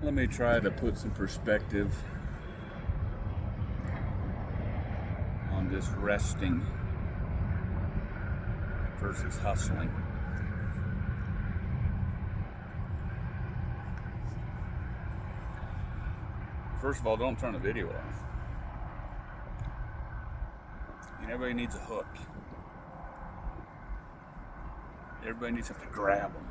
Let me try to put some perspective on this resting versus hustling. First of all, don't turn the video off. Everybody needs a hook. Everybody needs something to grab them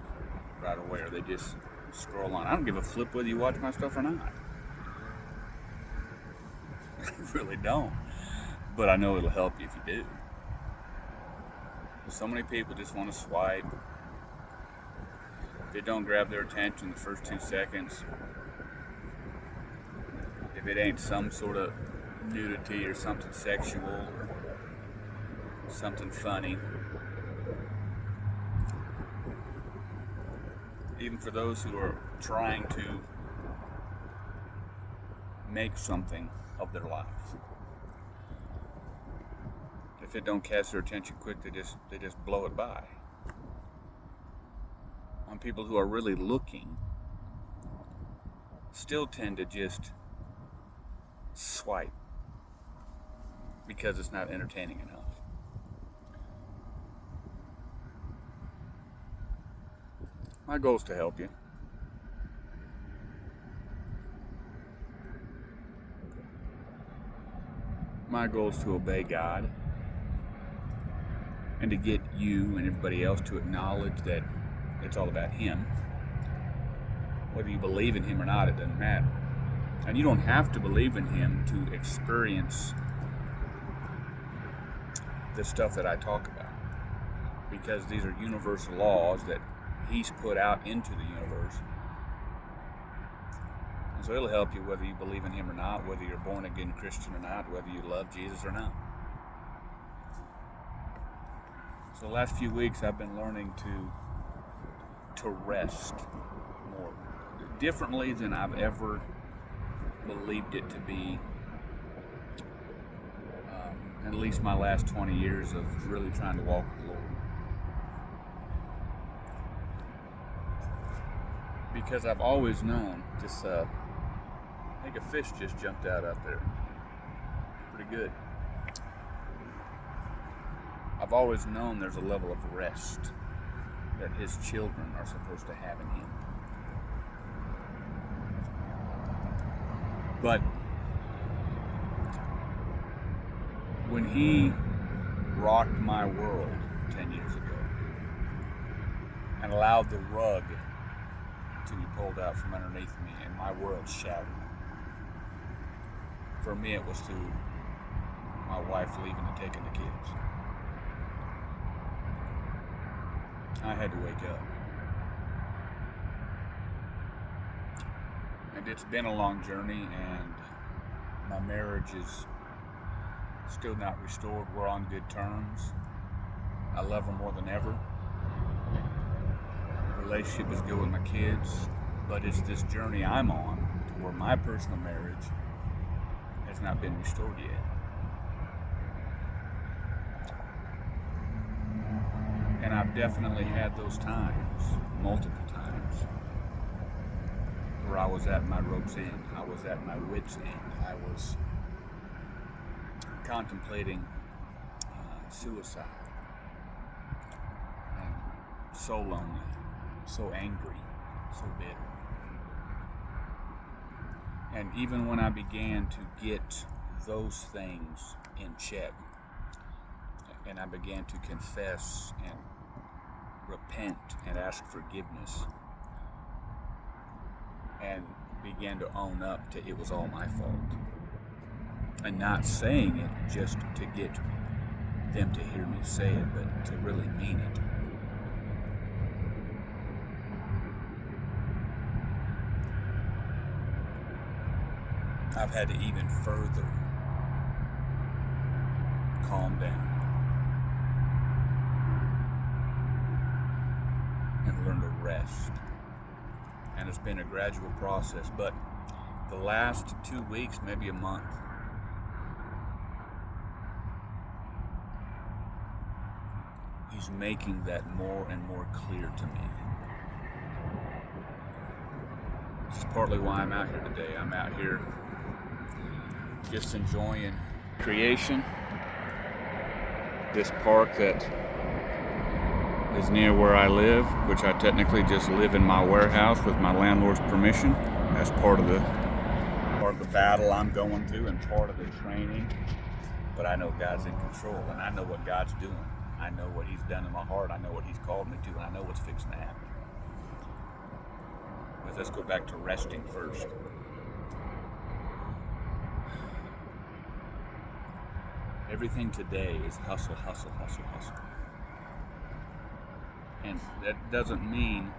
right away, or they just scroll on. I don't give a flip whether you watch my stuff or not. I really don't. But I know it'll help you if you do. So many people just want to swipe. If it don't grab their attention the first 2 seconds, if it ain't some sort of nudity or something sexual or something funny, even for those who are trying to make something of their life, if it don't catch their attention quick, they just blow it by. On people who are really looking, still tend to just swipe because it's not entertaining enough. My goal is to help you. My goal is to obey God and to get you and everybody else to acknowledge that it's all about Him. Whether you believe in Him or not, it doesn't matter. And you don't have to believe in Him to experience the stuff that I talk about, because these are universal laws that He's put out into the universe. And so it'll help you whether you believe in Him or not, whether you're born again Christian or not, whether you love Jesus or not. So the last few weeks I've been learning to rest more, differently than I've ever believed it to be. At least my last 20 years of really trying to walk with the Lord. Because I've always known, I think a fish just jumped out there. Pretty good. I've always known there's a level of rest that His children are supposed to have in Him. But when He rocked my world 10 years ago and allowed the rug to be pulled out from underneath me and my world shattered, for me it was through my wife leaving and taking the kids. I had to wake up. And it's been a long journey, and my marriage is still not restored. We're on good terms. I love her more than ever. The relationship is good with my kids, but it's this journey I'm on to where my personal marriage has not been restored yet. And I've definitely had those times, multiple times, where I was at my rope's end. I was at my wit's end. I was contemplating suicide. And so lonely, so angry, so bitter. And even when I began to get those things in check, and I began to confess and repent and ask forgiveness, and began to own up to it was all my fault, and not saying it just to get them to hear me say it, but to really mean it. I've had to even further calm down and learn to rest. And it's been a gradual process, but the last 2 weeks, maybe a month, He's making that more and more clear to me. Just partly why I'm out here today. I'm out here just enjoying creation. This park that is near where I live, which I technically just live in my warehouse with my landlord's permission. That's part of the battle I'm going through and part of the training. But I know God's in control, and I know what God's doing. I know what He's done in my heart. I know what He's called me to, and I know what's fixing to happen. But let's go back to resting first. Everything today is hustle, hustle, hustle, hustle. And that doesn't mean,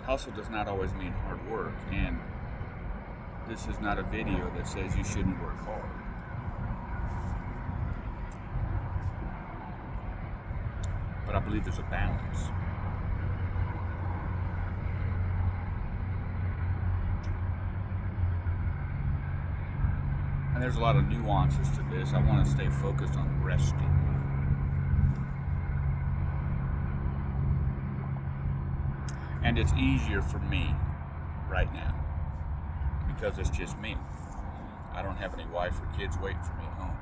hustle does not always mean hard work. And this is not a video that says you shouldn't work hard. But I believe there's a balance. And there's a lot of nuances to this. I want to stay focused on resting. And it's easier for me right now because it's just me. I don't have any wife or kids waiting for me at home.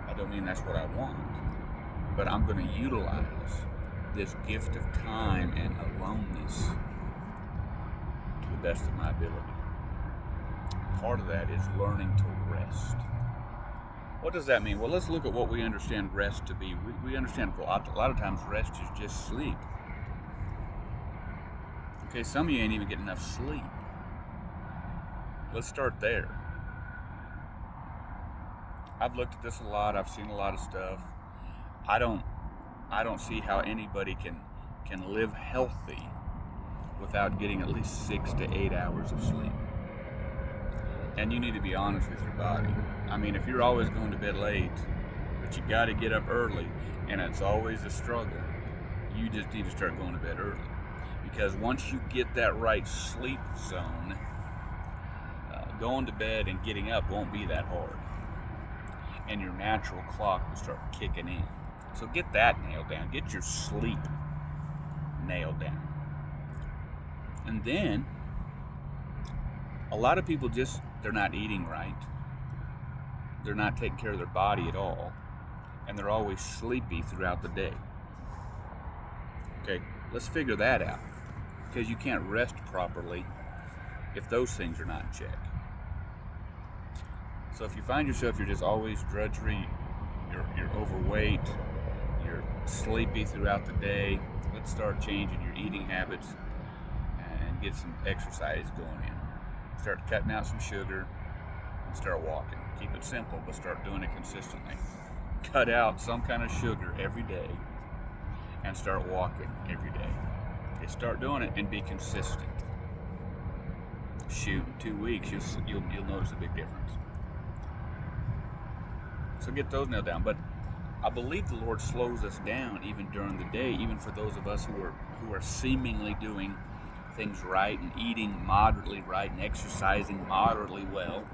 I don't mean that's what I want, but I'm going to utilize this gift of time and aloneness to the best of my ability. Part of that is learning to rest. What does that mean? Well, let's look at what we understand rest to be. We understand a lot of times rest is just sleep. Okay, some of you ain't even getting enough sleep. Let's start there. I've looked at this a lot. I've seen a lot of stuff. I don't see how anybody can live healthy without getting at least 6 to 8 hours of sleep. And you need to be honest with your body. I mean, if you're always going to bed late, but you got to get up early, and it's always a struggle, you just need to start going to bed early. Because once you get that right sleep zone, going to bed and getting up won't be that hard. And your natural clock will start kicking in. So get that nailed down. Get your sleep nailed down. And then, a lot of people they're not eating right. They're not taking care of their body at all. And they're always sleepy throughout the day. Okay, let's figure that out. Because you can't rest properly if those things are not in check. So if you find yourself, you're just always drudgery, you're overweight, you're sleepy throughout the day, let's start changing your eating habits and get some exercise going in. Start cutting out some sugar and start walking. Keep it simple, but start doing it consistently. Cut out some kind of sugar every day and start walking every day. Okay, start doing it and be consistent. Shoot, in 2 weeks, you'll notice a big difference. So get those nailed down. But I believe the Lord slows us down even during the day, even for those of us who are seemingly doing things right and eating moderately right and exercising moderately well,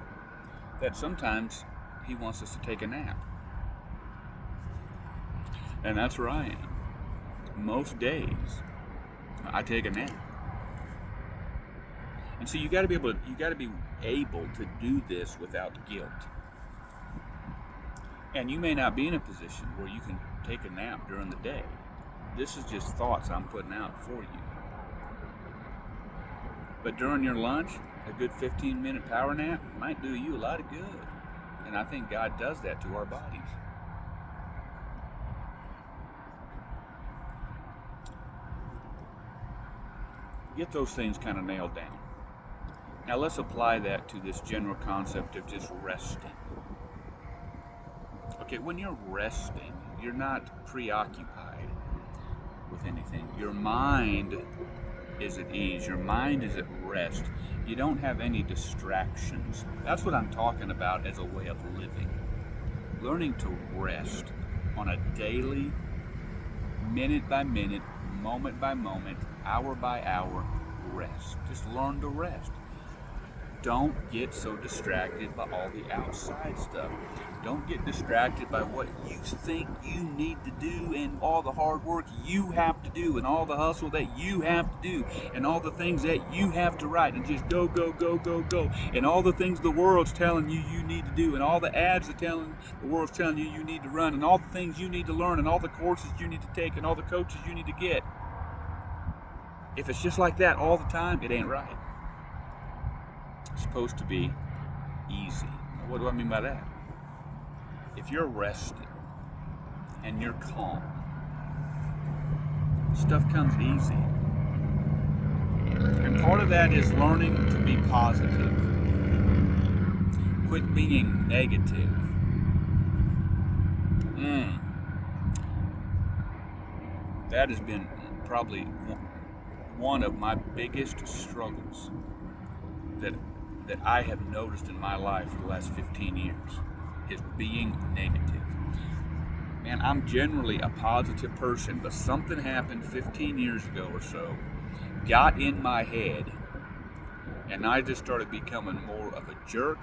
that sometimes He wants us to take a nap. And that's where I am. Most days, I take a nap. And so you got to be able to do this without guilt. And you may not be in a position where you can take a nap during the day. This is just thoughts I'm putting out for you. But during your lunch, a good 15-minute power nap might do you a lot of good. And I think God does that to our bodies. Get those things kind of nailed down. Now let's apply that to this general concept of just resting. Okay, when you're resting, you're not preoccupied with anything. Your mind is at ease. Your mind is at rest. You don't have any distractions. That's what I'm talking about as a way of living. Learning to rest on a daily, minute by minute, moment by moment, hour by hour rest. Just learn to rest. Don't get so distracted by all the outside stuff. Don't get distracted by what you think you need to do and all the hard work you have to do and all the hustle that you have to do and all the things that you have to write and just go, go, go, go, go. And all the things the world's telling you you need to do and all the ads the world's telling you need to run and all the things you need to learn and all the courses you need to take and all the coaches you need to get. If it's just like that all the time, it ain't right. It's supposed to be easy. What do I mean by that? If you're rested and you're calm, stuff comes easy. And part of that is learning to be positive. Quit being negative. That has been probably one of my biggest struggles that I have noticed in my life for the last 15 years is being negative. Man, I'm generally a positive person, but something happened 15 years ago or so, got in my head, and I just started becoming more of a jerk,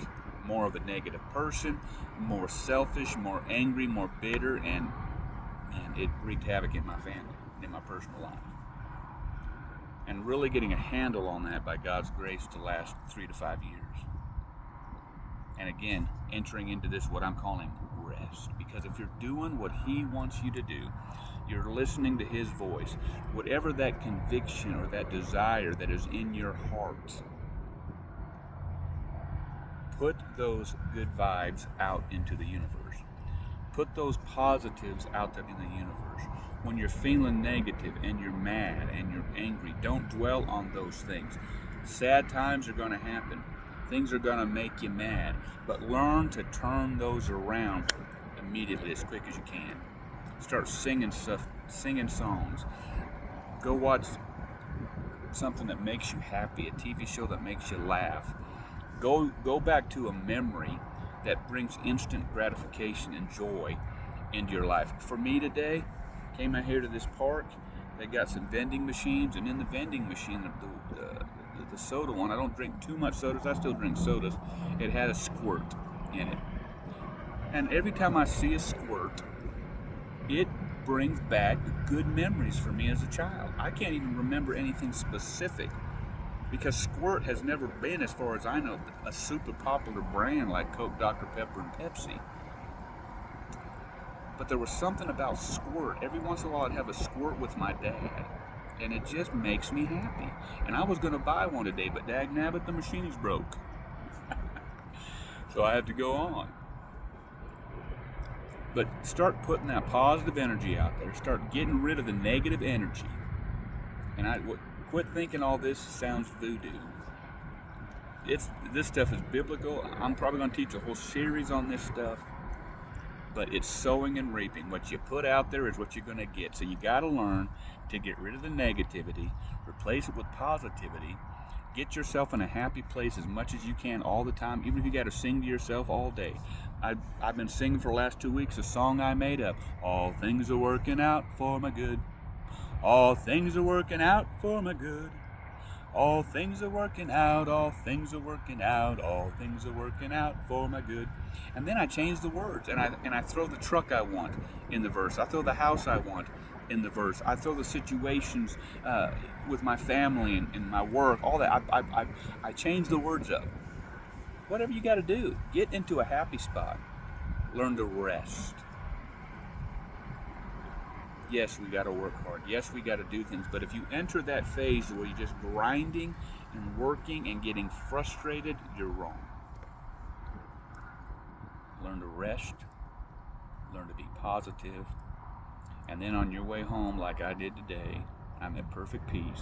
more of a negative person, more selfish, more angry, more bitter, and man, it wreaked havoc in my family, in my personal life. And really getting a handle on that by God's grace to last 3 to 5 years. And again, entering into this, what I'm calling rest. Because if you're doing what He wants you to do, you're listening to His voice, whatever that conviction or that desire that is in your heart, put those good vibes out into the universe. Put those positives out there in the universe. When you're feeling negative and you're mad and you're angry, don't dwell on those things. Sad times are going to happen. Things are going to make you mad. But learn to turn those around immediately, as quick as you can. Start singing stuff, singing songs. Go watch something that makes you happy, a TV show that makes you laugh. Go back to a memory that brings instant gratification and joy into your life. For me today, came out here to this park. They got some vending machines, and in the vending machine, the soda one, I don't drink too much sodas, I still drink sodas, it had a squirt in it. And every time I see a squirt, it brings back good memories for me as a child. I can't even remember anything specific because Squirt has never been, as far as I know, a super popular brand like Coke, Dr. Pepper, and Pepsi. But there was something about Squirt. Every once in a while I'd have a Squirt with my dad, and it just makes me happy. And I was going to buy one today, but dagnabbit, the machine's broke. So I had to go on. But start putting that positive energy out there. Start getting rid of the negative energy. And quit thinking all this sounds voodoo. This stuff is biblical. I'm probably going to teach a whole series on this stuff. But it's sowing and reaping. What you put out there is what you're going to get. So you got to learn to get rid of the negativity, replace it with positivity, get yourself in a happy place as much as you can all the time, even if you got to sing to yourself all day. I've been singing for the last 2 weeks a song I made up. All things are working out for my good. All things are working out for my good. All things are working out, all things are working out, all things are working out for my good. And then I change the words, and I throw the truck I want in the verse. I throw the house I want in the verse. I throw the situations with my family and my work, all that. I change the words up. Whatever you got to do, get into a happy spot. Learn to rest. Yes, we got to work hard. Yes, we got to do things. But if you enter that phase where you're just grinding and working and getting frustrated, you're wrong. Learn to rest. Learn to be positive. And then on your way home, like I did today, I'm at perfect peace.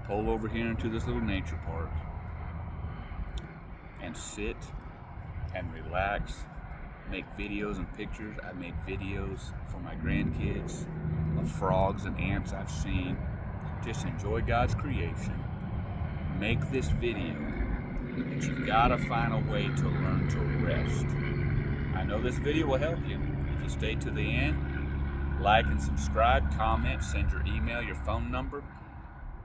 Pull over here into this little nature park and sit and relax. Make videos and pictures. I made videos for my grandkids of frogs and ants I've seen. Just enjoy God's creation. Make this video. But you've got to find a way to learn to rest. I know this video will help you. If you stay to the end, like and subscribe, comment, send your email, your phone number.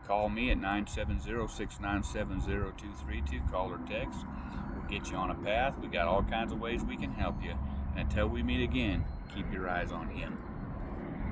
call me at 970-697-0232. Call or text. We'll get you on a path. We got all kinds of ways we can help you. And until we meet again, keep your eyes on Him.